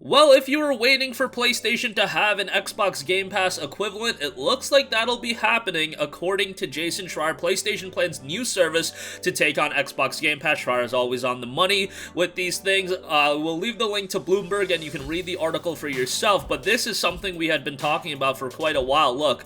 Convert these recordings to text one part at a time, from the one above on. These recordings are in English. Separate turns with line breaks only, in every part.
Well, if you were waiting for PlayStation to have an Xbox Game Pass equivalent, it looks like that'll be happening according to Jason Schreier. PlayStation plans new service to take on Xbox Game Pass. Schreier is always on the money with these things. We'll leave the link to Bloomberg and you can read the article for yourself, but this is something we had been talking about for quite a while. Look,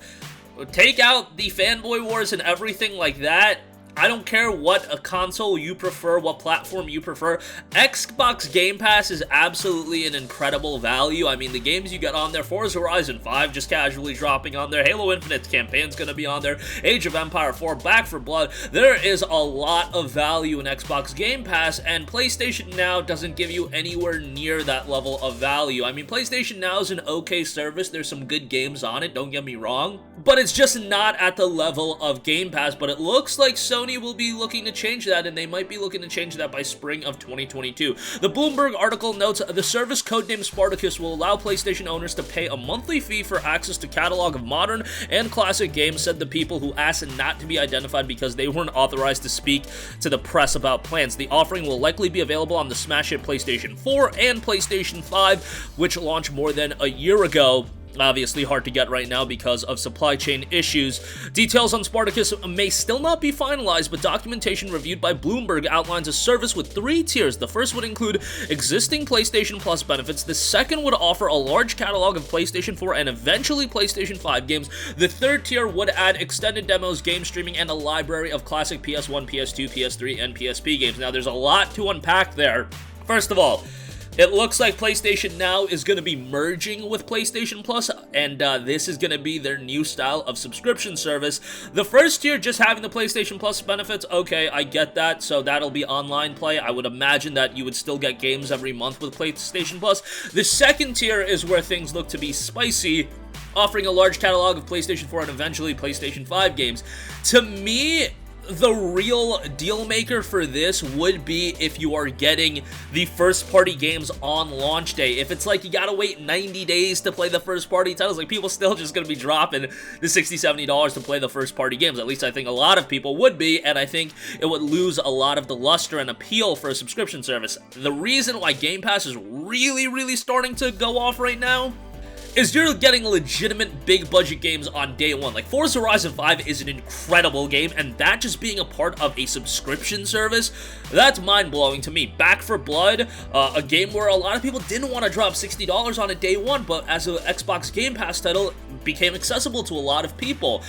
take out the fanboy wars and everything like that. I don't care what a console you prefer, what platform you prefer. Xbox Game Pass is absolutely an incredible value. I mean, the games you get on there, Forza Horizon 5 just casually dropping on there, Halo Infinite's campaign's gonna be on there, Age of Empire 4, Back 4 Blood. There is a lot of value in Xbox Game Pass, and PlayStation Now doesn't give you anywhere near that level of value. I mean, PlayStation Now is an okay service. There's some good games on it, don't get me wrong, but it's just not at the level of Game Pass. But it looks like Sony will be looking to change that, and they might be looking to change that by spring of 2022. The Bloomberg article notes the service codenamed Spartacus will allow PlayStation owners to pay a monthly fee for access to catalog of modern and classic games, said the people who asked not to be identified because they weren't authorized to speak to the press about plans. The offering will likely be available on the smash hit PlayStation 4 and PlayStation 5, which launched more than a year ago. Obviously hard to get right now because of supply chain issues. Details on Spartacus may still not be finalized, but documentation reviewed by Bloomberg outlines a service with 3 tiers. The first would include existing PlayStation Plus benefits. The second would offer a large catalog of PlayStation 4 and eventually PlayStation 5 games. The third tier would add extended demos, game streaming, and a library of classic PS1, PS2, PS3, and PSP games. Now, there's a lot to unpack there. First of all, it looks like PlayStation Now is going to be merging with PlayStation Plus, and this is going to be their new style of subscription service. The first tier, just having the PlayStation Plus benefits, okay, I get that, so that'll be online play. I would imagine that you would still get games every month with PlayStation Plus. The second tier is where things look to be spicy, offering a large catalog of PlayStation 4 and eventually PlayStation 5 games. To me, the real deal maker for this would be if you are getting the first party games on launch day. If it's like you gotta wait 90 days to play the first party titles, like people still just gonna be dropping the $60, $70 to play the first party games. At least I think a lot of people would be, and I think it would lose a lot of the luster and appeal for a subscription service. The reason why Game Pass is really starting to go off right now is you're getting legitimate big budget games on day one. Like Forza Horizon 5 is an incredible game, and that just being a part of a subscription service, that's mind-blowing to me. Back 4 Blood, a game where a lot of people didn't want to drop $60 on it day one, but as an Xbox Game Pass title, it became accessible to a lot of people.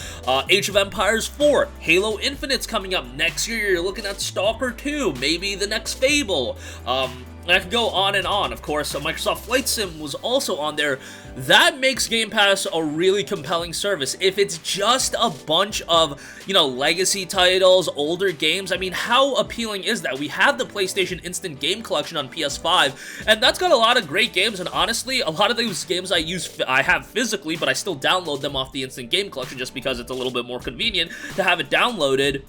Age of Empires 4, Halo Infinite's coming up. Next year, you're looking at Stalker 2, maybe the next Fable. And I could go on and on. Of course, Microsoft Flight Sim was also on there. That makes Game Pass a really compelling service. If it's just a bunch of, legacy titles, older games, I mean, how appealing is that? We have the PlayStation Instant Game Collection on PS5, and that's got a lot of great games, and honestly, a lot of those games I have physically, but I still download them off the Instant Game Collection just because it's a little bit more convenient to have it downloaded.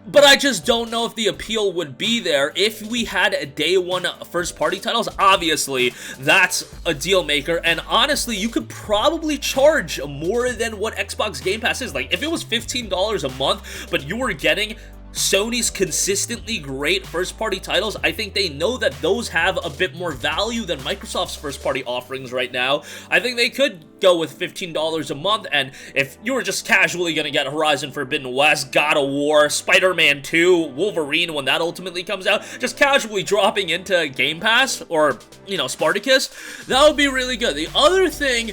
But I just don't know if the appeal would be there if we had a day one first party titles. Obviously, that's a deal maker, and honestly, you could probably charge more than what Xbox Game Pass is. Like, if it was $15 a month, but you were getting Sony's consistently great first-party titles, I think they know that those have a bit more value than Microsoft's first-party offerings right now. I think they could go with $15 a month, and if you were just casually going to get Horizon Forbidden West, God of War, Spider-Man 2, Wolverine when that ultimately comes out, just casually dropping into Game Pass or, Spartacus, that would be really good. The other thing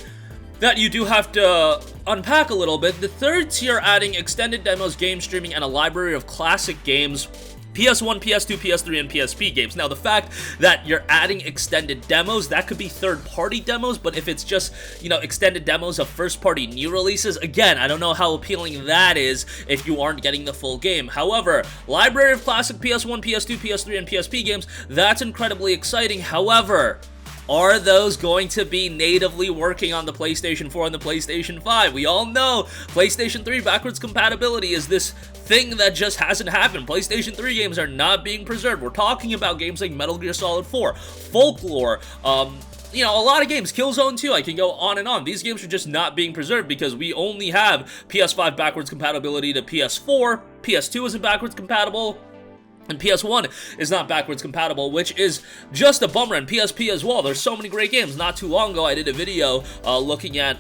that you do have to unpack a little bit, the third tier adding extended demos, game streaming, and a library of classic games, PS1, PS2, PS3, and PSP games. Now, the fact that you're adding extended demos, that could be third-party demos, but if it's just, extended demos of first-party new releases, again, I don't know how appealing that is if you aren't getting the full game. However, library of classic PS1, PS2, PS3, and PSP games, that's incredibly exciting. However, are those going to be natively working on the PlayStation 4 and the PlayStation 5? We all know PlayStation 3 backwards compatibility is this thing that just hasn't happened. PlayStation 3 games are not being preserved. We're talking about games like Metal Gear Solid 4, Folklore, a lot of games, Killzone 2, I can go on and on. These games are just not being preserved because we only have PS5 backwards compatibility to PS4, PS2 isn't backwards compatible. And PS1 is not backwards compatible, which is just a bummer, and PSP as well. There's so many great games. Not too long ago, I did a video looking at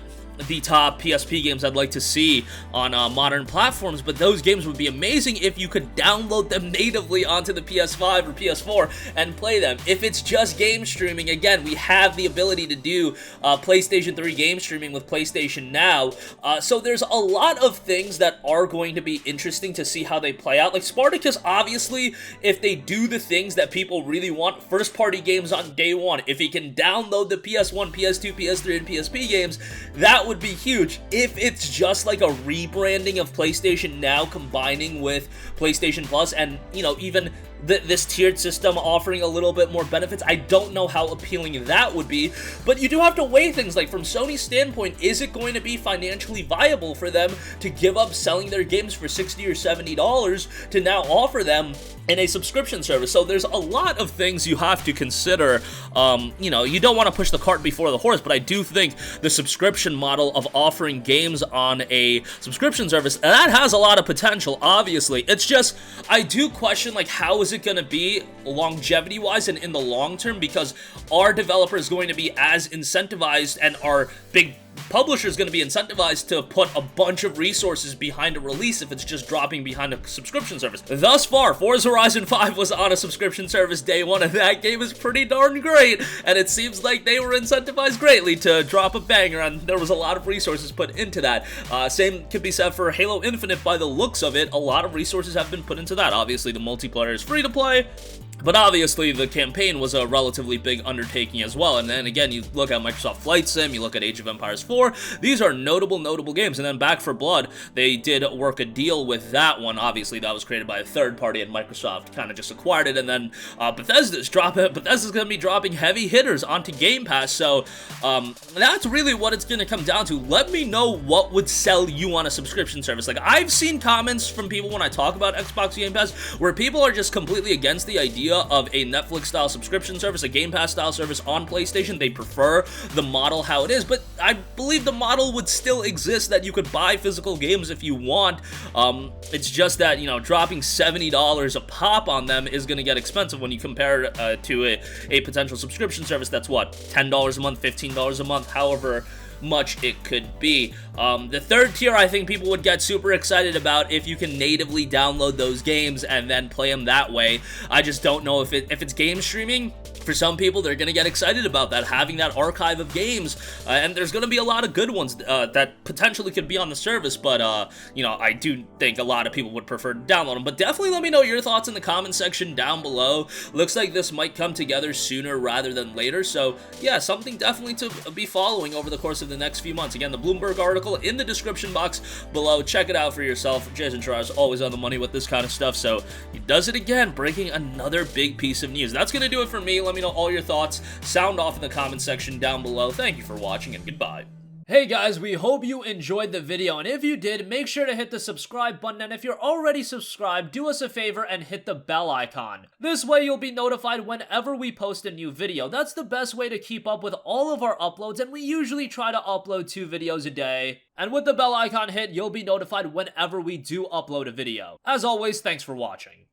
the top PSP games I'd like to see on modern platforms, but those games would be amazing if you could download them natively onto the PS5 or PS4 and play them. If it's just game streaming, again, we have the ability to do PlayStation 3 game streaming with PlayStation Now, so there's a lot of things that are going to be interesting to see how they play out. Like Spartacus, obviously, if they do the things that people really want, first-party games on day one, if he can download the PS1, PS2, PS3, and PSP games, that would be huge. If it's just like a rebranding of PlayStation Now combining with PlayStation Plus and, you know, even this tiered system offering a little bit more benefits, I don't know how appealing that would be, but you do have to weigh things like, from Sony's standpoint, is it going to be financially viable for them to give up selling their games for $60 or $70 to now offer them in a subscription service? So there's a lot of things you have to consider. You know, you don't want to push the cart before the horse, but I do think the subscription model of offering games on a subscription service, that has a lot of potential, obviously. It's just, I do question, like, how is it going to be longevity-wise and in the long term, because are developers going to be as incentivized, and are big publishers going to be incentivized to put a bunch of resources behind a release if it's just dropping behind a subscription service? Thus far, Forza Horizon 5 was on a subscription service day one, and that game is pretty darn great, and it seems like they were incentivized greatly to drop a banger, and there was a lot of resources put into that. Same could be said for Halo Infinite. By the looks of it, a lot of resources have been put into that. Obviously, the multiplayer is free to play, but obviously the campaign was a relatively big undertaking as well. And then again, you look at Microsoft Flight Sim, you look at Age of Empires 4, these are notable games. And then Back 4 Blood, they did work a deal with that one. Obviously, that was created by a third party, and Microsoft kind of just acquired it. And then Bethesda's going to be dropping heavy hitters onto Game Pass. So that's really what it's going to come down to. Let me know what would sell you on a subscription service. Like, I've seen comments from people when I talk about Xbox Game Pass where people are just completely against the idea of a Netflix-style subscription service, a Game Pass-style service on PlayStation. They prefer the model how it is, but I believe the model would still exist, that you could buy physical games if you want. It's just that, you know, dropping $70 a pop on them is going to get expensive when you compare it to a potential subscription service that's, what, $10 a month, $15 a month, however much it could be. The third tier, I think people would get super excited about if you can natively download those games and then play them that way. I just don't know if it's game streaming. For some people, they're going to get excited about that, having that archive of games, and there's going to be a lot of good ones that potentially could be on the service, but, you know, I do think a lot of people would prefer to download them. But definitely let me know your thoughts in the comment section down below. Looks like this might come together sooner rather than later, so yeah, something definitely to be following over the course of the next few months. Again, the Bloomberg article in the description box below. Check it out for yourself. Jason Schreier is always on the money with this kind of stuff, so he does it again, breaking another big piece of news. That's going to do it for me. Let me know all your thoughts. Sound off in the comment section down below. Thank you for watching, and goodbye. Hey guys, we hope you enjoyed the video, and if you did, make sure to hit the subscribe button, and if you're already subscribed, do us a favor and hit the bell icon. This way you'll be notified whenever we post a new video. That's the best way to keep up with all of our uploads, and we usually try to upload 2 videos a day. And with the bell icon hit, you'll be notified whenever we do upload a video. As always, thanks for watching.